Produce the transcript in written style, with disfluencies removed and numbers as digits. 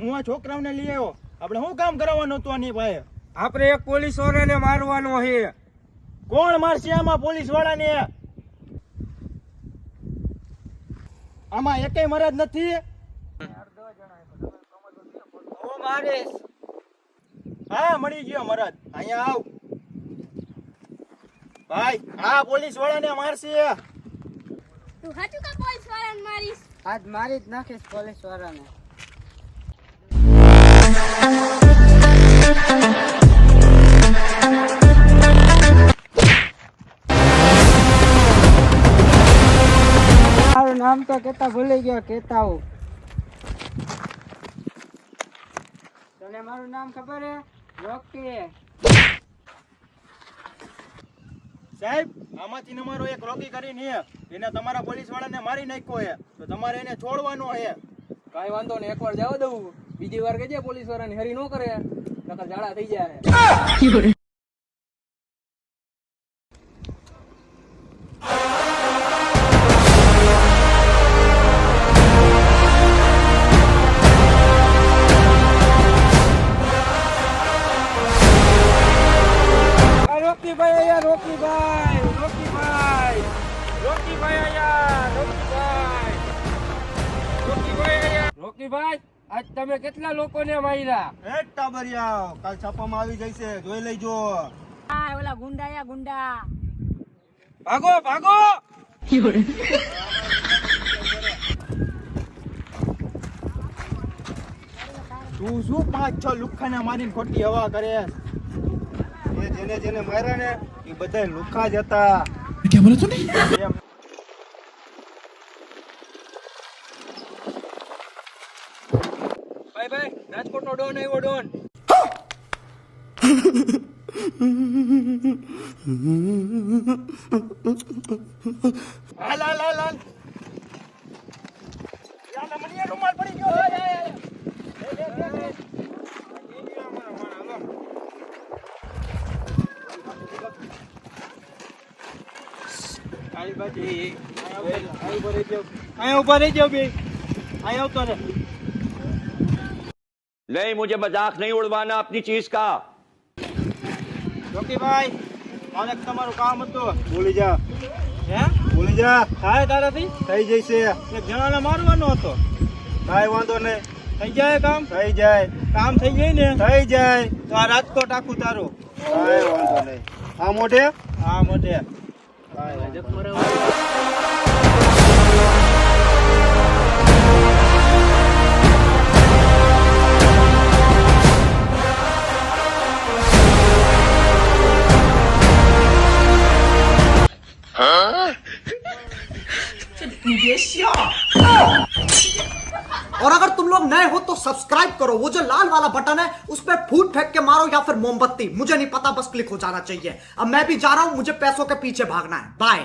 હું આ છોકરાઓને લઈ આવ્યો. આપણે શું કામ કરાવવાનું હતું આની ભાઈ? આપણે એક પોલીસ વાળાને મારવાનો છે. કોણ મારશે આમાં પોલીસ વાળાને? આમાં એકેય મરદ નથી. હું મારીશ. હા મળી ગયો મરદ. અહીંયા આવ ભાઈ. હા પોલીસ વાળાને મારશે. તું હાચું કા પોલીસ વાળાને મારીશ? આજ મારી જ નાખીશ પોલીસ વાળાને. મારું નામ તો કેતા ભૂલી ગયો. કેતા હું. તને મારું નામ ખબર હે? રોકી. સાહેબ આમાંથી અમારો એક રોકી કરીને એને તમારા પોલીસ વાળાને મારી નાખ્યો છે, તો તમારે એને છોડવાનો છે. કાઈ વાંધો નહીં, એકવાર જવા દઉં. બીજી વાર કહેજે પોલીસ વાળાને હરી ન કરે, નકર ઝાડા થઈ જાય. રોકીભાઈ આયા. રોકીભાઈ. રોકીભાઈ. રોકીભાઈ આયા. રોકીભાઈ. રોકીભાઈ આયા. રોકીભાઈ આજ તમે કેટલા લોકોને માર્યા? એ ટાબરિયા કાલ છાપામાં આવી જશે, જોઈ લેજો. આ ઓલા ગુંડા આયા ગુંડા. ભાગો ભાગો. તું શું 5-6 લુખ્ખાને મારીને ખોટી હવા કરે? એ જેને માર્યા ને એ બધા લુખ્ખા જ હતા. क्या बोला तूने? એમ. ભાઈ ભાઈ, રાજકોટનો ડોન આવ્યો. ડોન હાલ હાલ હાલ હાલ. યાર મને આ રૂમાલ પડી ગયો. લે. આઈ બાજી અહીંયા ઉભા રહી જાવ બે. અહીંયા આવતો રે. नहीं, मुझे मजाक नहीं उड़वाना अपनी चीज का. રોકીભાઈ મારે તમારું કામ હતું. ભૂલી જા. હે? ભૂલી જા. થાય તારાથી? થઈ જશે. એક જણાને મારવાનો હતો. કાંઈ વાંધો નહીં. થઈ જાય કામ? થઈ જાય. કામ થઈ જાય ને? થઈ જાય. તો આ રાજકોટ આખું તારું. કાંઈ વાંધો નહીં. આ મોઢે હા મોઢે. કાંઈ વાંધો નહીં. और अगर तुम लोग नए हो तो सब्सक्राइब करो, वो जो लाल वाला बटन है उस पर फूट फेंक के मारो या फिर मोमबत्ती, मुझे नहीं पता, बस क्लिक हो जाना चाहिए। अब मैं भी जा रहा हूं, मुझे पैसों के पीछे भागना है। बाय।